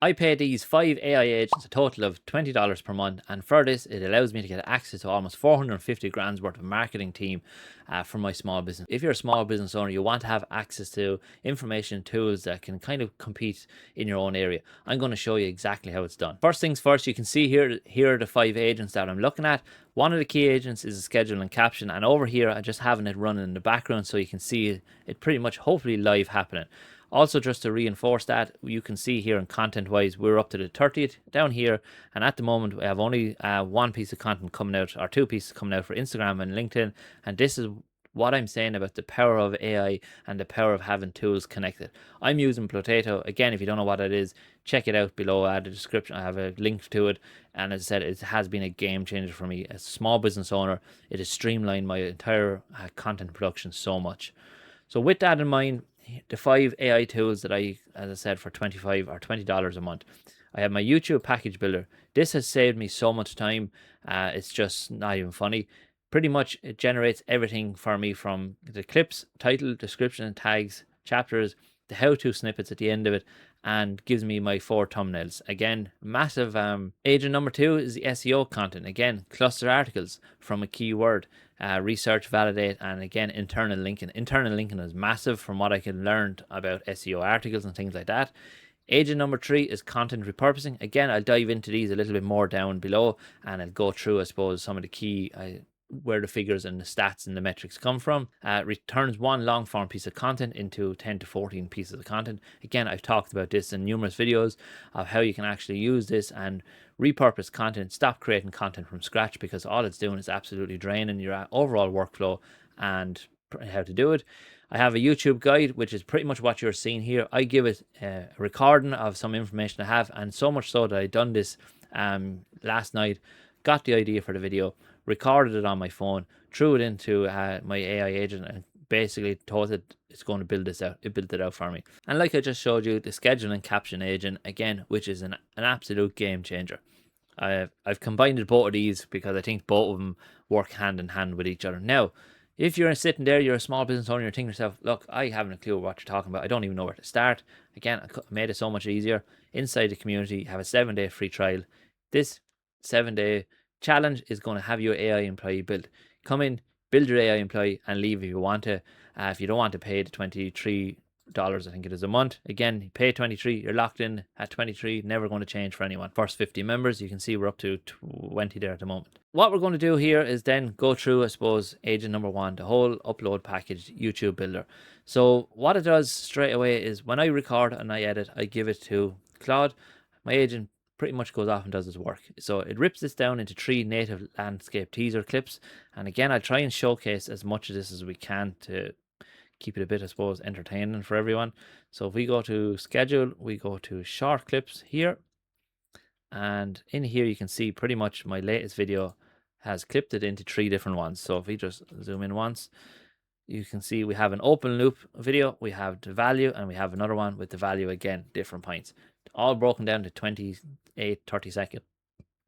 I pay these 5 AI agents a total of $20 per month, and for this, it allows me to get access to almost 450 grand's worth of marketing team for my small business. If you're a small business owner, you want to have access to information tools that can kind of compete in your own area. I'm going to show you exactly how it's done. First things first, you can see here are the 5 agents that I'm looking at. One of the key agents is a schedule and caption, and over here I just having it running in the background so you can see it pretty much hopefully live happening. Also, just to reinforce that, you can see here in content wise, we're up to the 30th down here, and at the moment we have only one piece of content coming out, or 2 pieces coming out for Instagram and LinkedIn. And this is what I'm saying about the power of AI and the power of having tools connected. I'm using Potato. Again, if you don't know what it is, check it out below the description. I have a link to it, and as I said, it has been a game changer for me as a small business owner. It has streamlined my entire content production so much. So with that in mind, the 5 AI tools that as I said, for 25 or $20 a month. I have my YouTube package builder. This has saved me so much time. It's just not even funny. Pretty much it generates everything for me, from the clips, title, description, tags, chapters, the how-to snippets at the end of it, and gives me my 4 thumbnails. Again, massive. Agent number 2 is the SEO content. Again, cluster articles from a keyword. Research, validate, and again, internal linking. Internal linking is massive from what I can learn about SEO articles and things like that. Agent number 3 is content repurposing. Again, I'll dive into these a little bit more down below, and I'll go through, I suppose, some of the key where the figures and the stats and the metrics come from. Returns one long form piece of content into 10 to 14 pieces of content. Again, I've talked about this in numerous videos of how you can actually use this and repurpose content, stop creating content from scratch, because all it's doing is absolutely draining your overall workflow and how to do it. I have a YouTube guide, which is pretty much what you're seeing here. I give it a recording of some information I have, and so much so that I done this last night, got the idea for the video, recorded it on my phone, threw it into my AI agent, and basically told it it's going to build this out. It built it out for me. And like I just showed you, the schedule and caption agent, again, which is an absolute game changer. I've combined both of these because I think both of them work hand in hand with each other. Now, if you're sitting there, you're a small business owner, you're thinking to yourself, look, I haven't a clue what you're talking about. I don't even know where to start. Again, I made it so much easier. Inside the community, have a 7-day free trial. This 7-day challenge is going to have your AI employee built. Come in, build your AI employee, and leave if you want to. If you don't want to pay the $23, I think it is, a month, again, you pay 23, you're locked in at 23, never going to change for anyone. First 50 members, you can see we're up to 20 there at the moment. What we're going to do here is then go through, I suppose, agent number 1, the whole upload package YouTube builder. So what it does straight away is when I record and I edit, I give it to Claude. My agent pretty much goes off and does his work. So it rips this down into 3 native landscape teaser clips. And again, I'll try and showcase as much of this as we can to keep it a bit, I suppose, entertaining for everyone. So if we go to schedule, we go to short clips here. And in here, you can see pretty much my latest video has clipped it into 3 different ones. So if we just zoom in once, you can see we have an open loop video, we have the value, and we have another one with the value again, different points. All broken down to 28, 30-second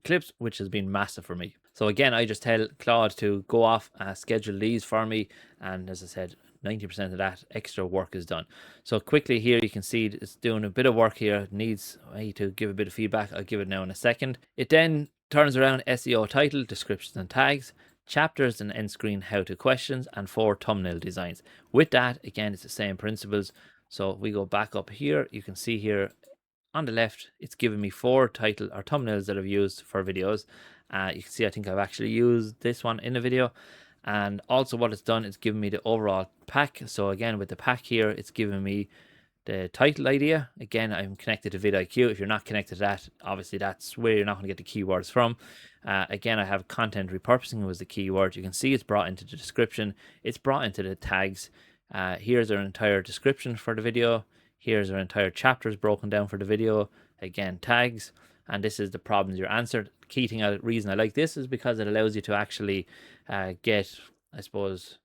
clips, which has been massive for me. So again, I just tell Claude to go off, schedule these for me. And as I said, 90% of that extra work is done. So quickly here, you can see it's doing a bit of work here. It needs me to give a bit of feedback. I'll give it now in a second. It then turns around SEO title, descriptions and tags, chapters and end screen how-to questions, and 4 thumbnail designs. With that, again, it's the same principles. So if we go back up here, you can see here on the left, it's giving me 4 title or thumbnails that I've used for videos. You can see I think I've actually used this one in a video. And also what it's done is giving me the overall pack. So again, with the pack here, it's giving me the title idea. Again, I'm connected to vidIQ. If you're not connected to that, obviously that's where you're not going to get the keywords from. Again, I have content repurposing was the keyword. You can see it's brought into the description. It's brought into the tags. Here's our entire description for the video. Here's our entire chapters broken down for the video. Again, tags. And this is the problems you're answered. Key thing, reason I like this is because it allows you to actually get, I suppose,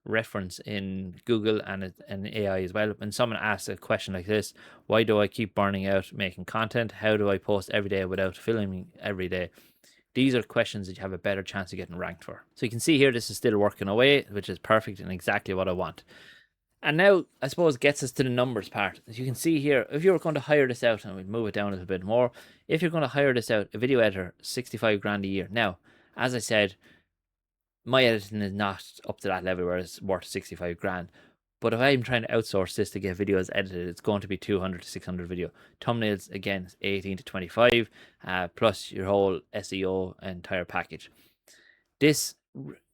reference in Google and AI as well. When someone asks a question like this, why do I keep burning out making content? How do I post every day without filming every day? These are questions that you have a better chance of getting ranked for. So you can see here, this is still working away, which is perfect and exactly what I want. And now, I suppose, gets us to the numbers part. As you can see here, if you were going to hire this out, and we'll move it down a little bit more, if you're going to hire this out, a video editor, 65 grand a year. Now, as I said, my editing is not up to that level where it's worth 65 grand. But if I'm trying to outsource this to get videos edited, it's going to be 200 to 600 video. Thumbnails, again, 18 to 25, plus your whole SEO entire package. This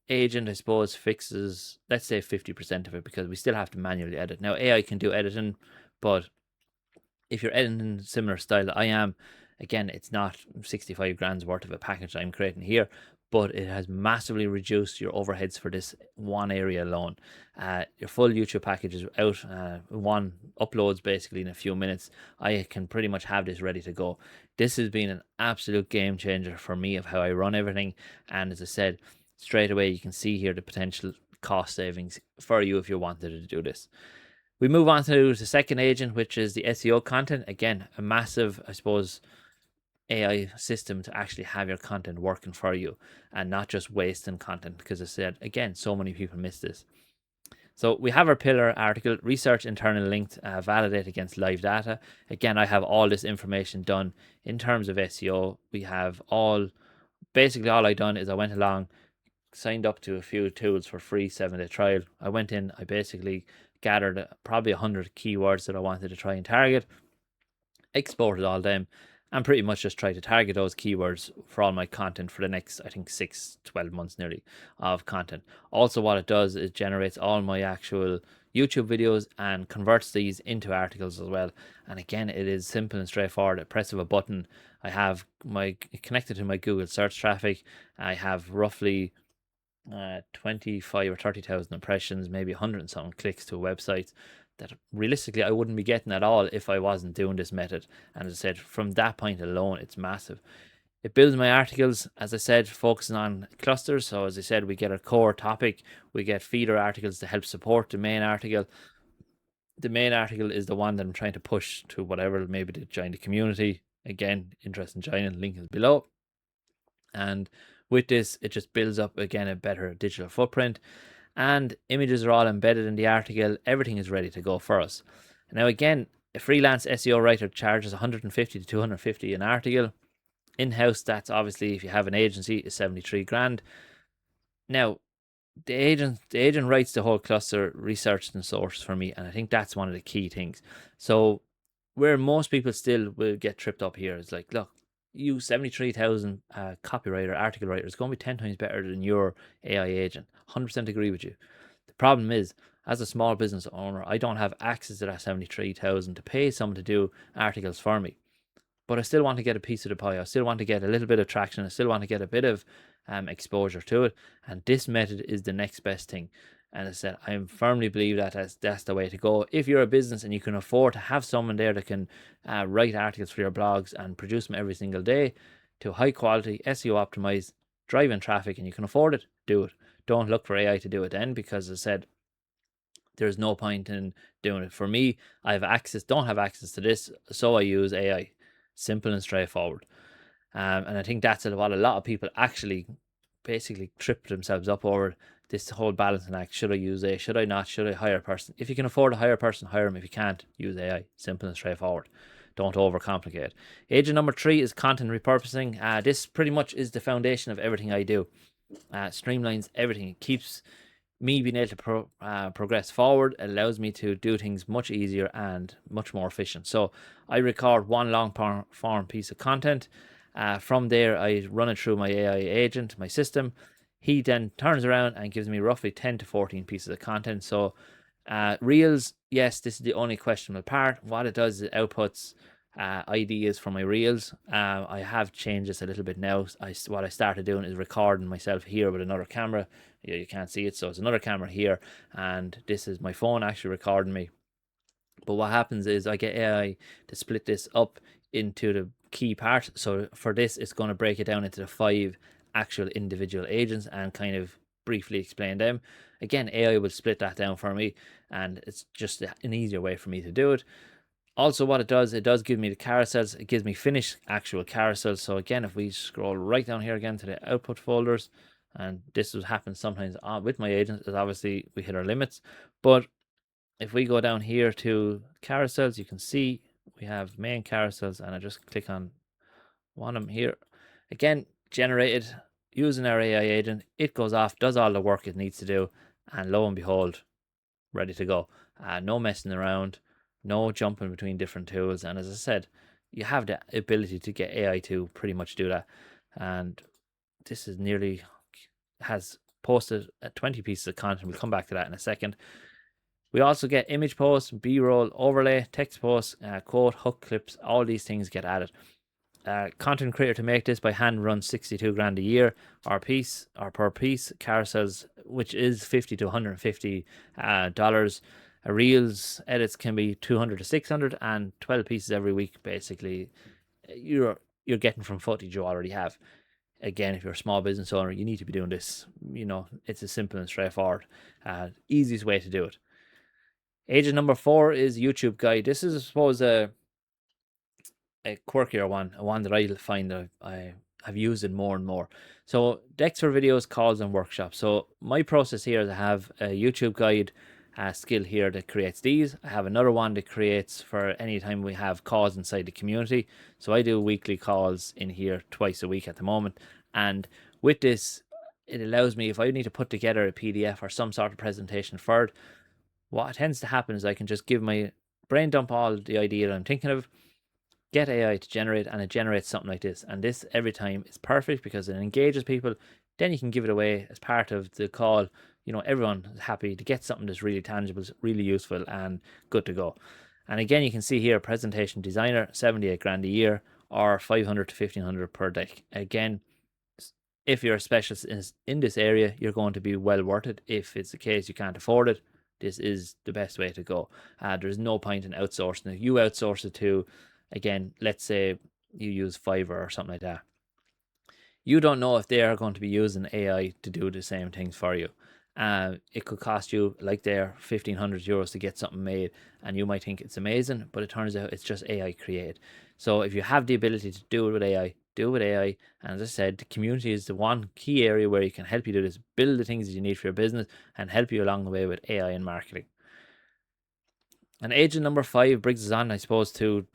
agent, I suppose, fixes, let's say, 50% of it, because we still have to manually edit. Now, AI can do editing, but if you're editing similar style that I am, again, it's not 65 grand's worth of a package I'm creating here, but it has massively reduced your overheads for this one area alone. Your full YouTube package is out. One uploads basically in a few minutes. I can pretty much have this ready to go. This has been an absolute game changer for me of how I run everything. And as I said, straight away, you can see here the potential cost savings for you if you wanted to do this. We move on to the second agent, which is the SEO content. Again, a massive, I suppose, AI system to actually have your content working for you and not just wasting content, because I said, again, so many people miss this. So we have our pillar article: research internal linked, validate against live data. Again, I have all this information done in terms of SEO. We have basically all I done is I went along, signed up to a few tools for free 7-day trial. I went in, I basically gathered probably 100 keywords that I wanted to try and target, exported all them, and pretty much just try to target those keywords for all my content for the next, I think, 6-12 months nearly of content. Also, what it does is generates all my actual YouTube videos and converts these into articles as well. And again, it is simple and straightforward. At press of a button, I have my connected to my Google search traffic. I have roughly 25 or 30,000 impressions, maybe 100 and something clicks to a website that realistically I wouldn't be getting at all if I wasn't doing this method. And as I said, from that point alone, it's massive. It builds my articles, as I said, focusing on clusters. So as I said, we get a core topic, we get feeder articles to help support the main article. The main article is the one that I'm trying to push to whatever, maybe to join the community. Again, interest in joining, link is below. And with this, it just builds up, again, a better digital footprint. And images are all embedded in the article. Everything is ready to go for us. Now, again, a freelance SEO writer charges 150 to 250 an article. In-house, that's obviously, if you have an agency, is 73 grand. Now, the agent writes the whole cluster, researched and sourced for me, and I think that's one of the key things. So where most people still will get tripped up here is like, look, you 73,000 copywriter, article writer is going to be 10 times better than your AI agent. 100% agree with you. The problem is, as a small business owner, I don't have access to that 73,000 to pay someone to do articles for me. But I still want to get a piece of the pie. I still want to get a little bit of traction. I still want to get a bit of exposure to it. And this method is the next best thing. And as I said, I firmly believe that that's the way to go. If you're a business and you can afford to have someone there that can write articles for your blogs and produce them every single day to high quality, SEO optimized, driving traffic, and you can afford it, do it. Don't look for AI to do it then, because as I said, there's no point in doing it. For me, don't have access to this, so I use AI. Simple and straightforward. And I think that's what a lot of people actually basically trip themselves up over, this whole balancing act. Should I use AI? Should I not? Should I hire a person? If you can afford to hire a person, hire them. If you can't, use AI. Simple and straightforward. Don't overcomplicate. Agent number 3 is content repurposing. This pretty much is the foundation of everything I do. Streamlines everything. It keeps me being able to progress forward. It allows me to do things much easier and much more efficient. So I record one long form piece of content. From there, I run it through my AI agent, my system. He then turns around and gives me roughly 10 to 14 pieces of content. So Reels, yes, this is the only questionable part. What it does is it outputs ideas for my reels. I have changed this a little bit now. What I started doing is recording myself here with another camera. You can't see it, so it's another camera here, and this is my phone actually recording me. But what happens is I get AI to split this up into the key parts. So for this, it's going to break it down into the 5 actual individual agents and kind of briefly explain them. Again, AI will split that down for me, and it's just an easier way for me to do it. Also, what it does give me the carousels. It gives me finished actual carousels. So again, if we scroll right down here again to the output folders, and this will happen sometimes with my agents, is obviously we hit our limits. But if we go down here to carousels, you can see we have main carousels, and I just click on one of them here. Again, generated using our AI agent. It goes off, does all the work it needs to do, and lo and behold, ready to go. No messing around, no jumping between different tools. And as I said, you have the ability to get AI to pretty much do that. And this is nearly has posted 20 pieces of content. We'll come back to that in a second. We also get image posts, B-roll, overlay, text posts, quote, hook clips. All these things get added. Content creator to make this by hand runs 62 grand a year or piece or per piece. Carousels, which is 50 to 150 dollars. Reels edits can be 200 to 600, and 12 pieces every week. Basically, you're getting from footage you already have. Again, if you're a small business owner, you need to be doing this. It's as simple and straightforward. Easiest way to do it. Agent number 4 is YouTube guide. This is, I suppose, a quirkier one that I find that I have used it more and more. So decks for videos, calls, and workshops. So my process here is I have a YouTube guide skill here that creates these. I have another one that creates for any time we have calls inside the community. So I do weekly calls in here twice a week at the moment. And with this, it allows me, if I need to put together a PDF or some sort of presentation for it, what tends to happen is I can just give my brain dump all the idea that I'm thinking of, get AI to generate, and it generates something like this. And this every time is perfect because it engages people. Then you can give it away as part of the call. Everyone is happy to get something that's really tangible, really useful, and good to go. And again, you can see here, presentation designer, 78 grand a year, or 500 to 1500 per deck. Again, if you're a specialist in this area, you're going to be well worth it. If it's the case you can't afford it, this is the best way to go. There's no point in outsourcing it. You outsource it to, again, let's say you use Fiverr or something like that. You don't know if they are going to be using AI to do the same things for you. It could cost you, like there, €1,500 to get something made, and you might think it's amazing, but it turns out it's just AI created. So if you have the ability to do it with AI, do it with AI. And as I said, the community is the one key area where you can help you do this, build the things that you need for your business, and help you along the way with AI and marketing. And agent number 5 brings us on, I suppose, to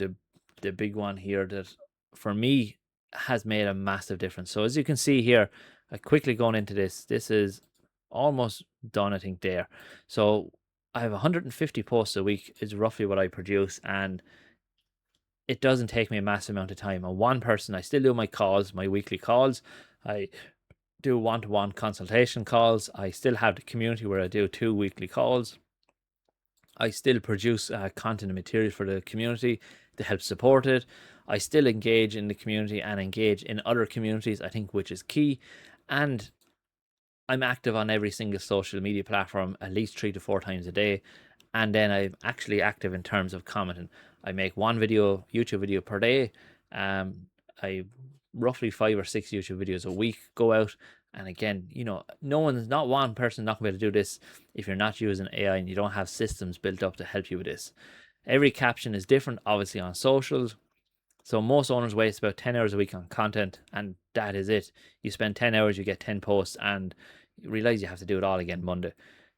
the big one here that for me has made a massive difference. So as you can see here, I quickly going into this is almost done, I think, there. So I have 150 posts a week is roughly what I produce, and it doesn't take me a massive amount of time. I'm one person. I still do my calls, my weekly calls. I do one-to-one consultation calls. I still have the community where I do 2 weekly calls. I still produce content and material for the community to help support it. I still engage in the community and engage in other communities, I think, which is key. And I'm active on every single social media platform at least 3 to 4 times a day. And then I'm actually active in terms of commenting. I make one YouTube video per day. I roughly 5 or 6 YouTube videos a week go out. And again, not one person not going to be able to do this if you're not using AI and you don't have systems built up to help you with this. Every caption is different, obviously, on socials. So most owners waste about 10 hours a week on content, and that is it. You spend 10 hours, you get 10 posts, and you realize you have to do it all again Monday.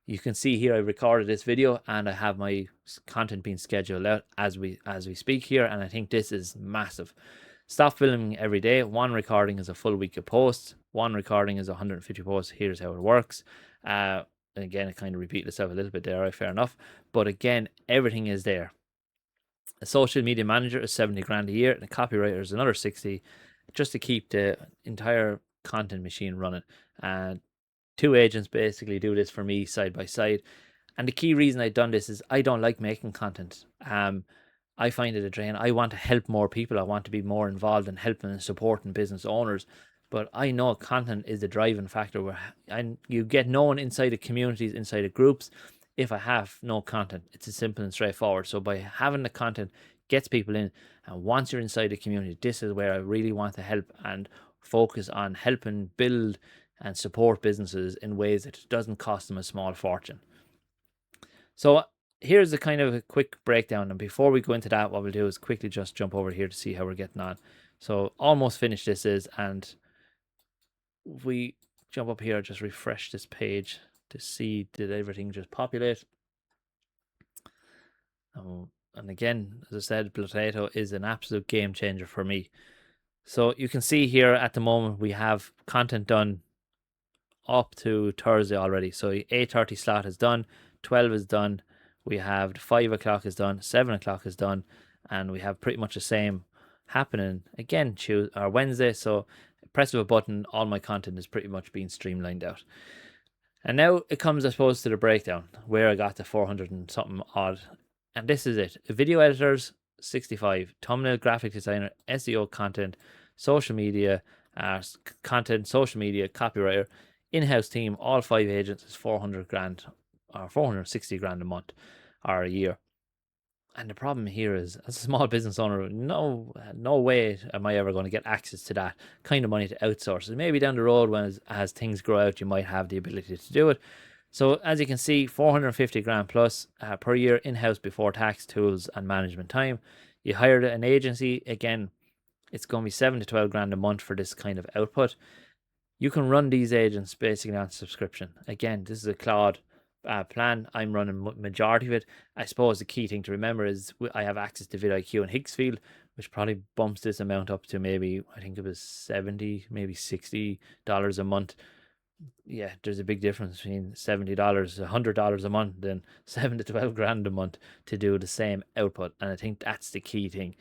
You can see here I recorded this video and I have my content being scheduled out as we speak here, and I think this is massive. Stop filming every day. One recording is a full week of posts. One recording is 150 posts. Here's how it works. Again, it kind of repeated itself a little bit there, right? Fair enough. But again, everything is there. A social media manager is 70 grand a year, and a copywriter is another 60, just to keep the entire content machine running. And 2 agents basically do this for me side by side. And the key reason I've done this is I don't like making content. I find it a drain. I want to help more people. I want to be more involved in helping and supporting business owners. But I know content is the driving factor and you get known inside the communities, inside the groups. If I have no content, it's as simple and straightforward. So by having the content gets people in, and once you're inside the community, this is where I really want to help and focus on helping build and support businesses in ways that doesn't cost them a small fortune. So here's a kind of a quick breakdown. And before we go into that, what we'll do is quickly just jump over here to see how we're getting on. So almost finished this is, and if we jump up here, just refresh this page to see did everything just populate. And again, as I said, Potato is an absolute game changer for me. So you can see here at the moment we have content done up to Thursday already. So 8:30 slot is done, 12 is done, we have 5 o'clock is done, 7 o'clock is done, and we have pretty much the same happening again Tuesday or Wednesday. So press of a button, all my content is pretty much being streamlined out. And now it comes, I suppose, to the breakdown where I got the 400 and something odd. And this is it: video editors, 65, thumbnail graphic designer, SEO content, social media, content, social media, copywriter, in-house team, all 5 agents is 400 grand or 460 grand a month or a year. And the problem here is, as a small business owner, no way am I ever going to get access to that kind of money to outsource it. Maybe down the road, when as things grow out, you might have the ability to do it. So as you can see, 450 grand plus per year in-house before tax, tools and management time. You hired an agency, again, it's going to be 7 to 12 grand a month for this kind of output. You can run these agents basically on subscription. Again, this is a cloud plan. I'm running majority of it. I suppose the key thing to remember is I have access to vidIQ and Higgsfield, which probably bumps this amount up to maybe, I think it was 70, maybe $60 a month. Yeah, there's a big difference between $70, $100 a month, then 7 to 12 grand a month to do the same output. And I think that's the key thing.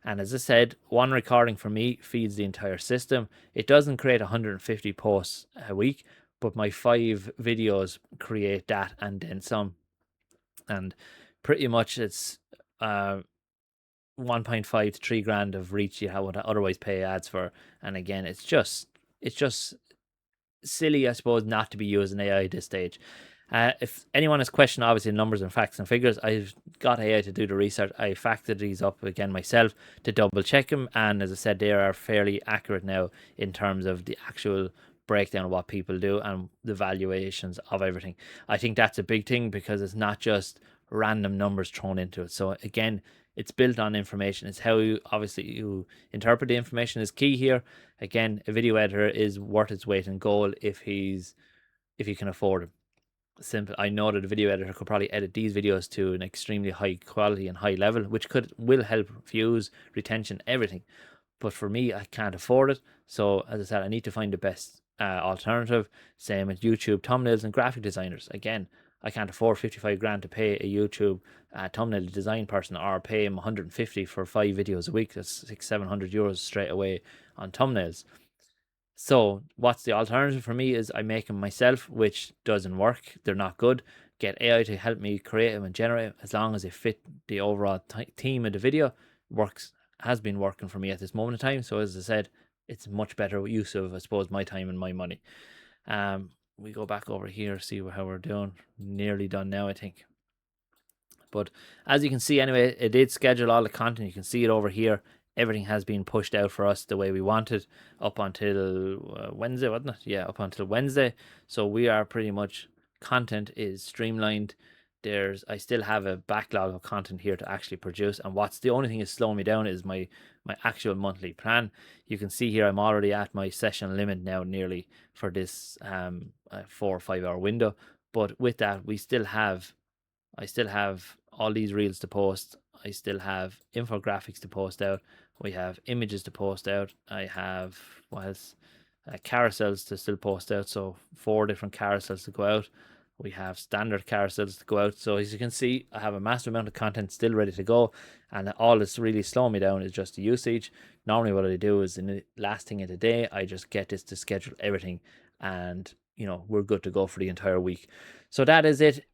And as I said, one recording for me feeds the entire system. It doesn't create 150 posts a week, but my 5 videos create that and then some. And pretty much it's 1.5 to 3 grand of reach you would otherwise pay ads for. And again, it's just silly, I suppose, not to be using AI at this stage. If anyone has questioned, obviously, numbers and facts and figures, I've got AI to do the research. I factored these up again myself to double check them. And as I said, they are fairly accurate now in terms of the actual breakdown of what people do and the valuations of everything. I think that's a big thing because it's not just random numbers thrown into it. So again, it's built on information. It's how you interpret the information is key here. Again, a video editor is worth its weight in gold if you can afford it. Simple. I know that a video editor could probably edit these videos to an extremely high quality and high level, which will help views, retention, everything. But for me, I can't afford it. So as I said, I need to find the best alternative. Same with YouTube thumbnails and graphic designers. Again, I can't afford 55 grand to pay a YouTube thumbnail design person or pay him 150 for 5 videos a week. That's 600-700 euros straight away on thumbnails. So what's the alternative for me is I make them myself, which doesn't work. They're not good. Get AI to help me create them and generate them as long as they fit the overall theme of the video. Has been working for me at this moment in time. So as I said, it's much better use of, I suppose, my time and my money. We go back over here, see how we're doing. Nearly done now, I think. But as you can see, anyway, it did schedule all the content. You can see it over here. Everything has been pushed out for us the way we wanted up until Wednesday, wasn't it? Yeah, up until Wednesday. So we are pretty much, content is streamlined. I still have a backlog of content here to actually produce. And what's the only thing is slowing me down is my actual monthly plan. You can see here I'm already at my session limit now nearly for this 4 or 5 hour window. But with that, I still have all these reels to post. I still have infographics to post out. We have images to post out. I have carousels to still post out. So 4 different carousels to go out. We have standard carousels to go out. So as you can see, I have a massive amount of content still ready to go. And all that's really slowing me down is just the usage. Normally what I do is in the last thing of the day, I just get this to schedule everything. And, we're good to go for the entire week. So that is it.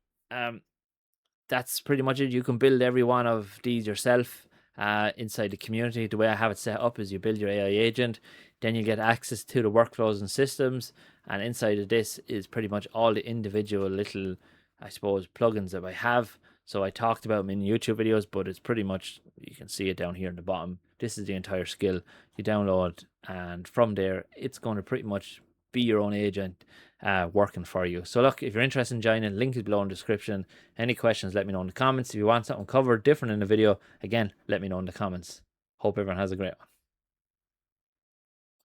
That's pretty much it. You can build every one of these yourself inside the community. The way I have it set up is you build your AI agent, then you get access to the workflows and systems, and inside of this is pretty much all the individual little, I suppose, plugins that I have. So I talked about them in YouTube videos, but it's pretty much, you can see it down here in the bottom. This is the entire skill. You download, and from there, it's going to pretty much be your own agent working for you. So look, if you're interested in joining, link is below in the description. Any questions, let me know in the comments. If you want something covered different in the video, again, let me know in the comments. Hope everyone has a great one.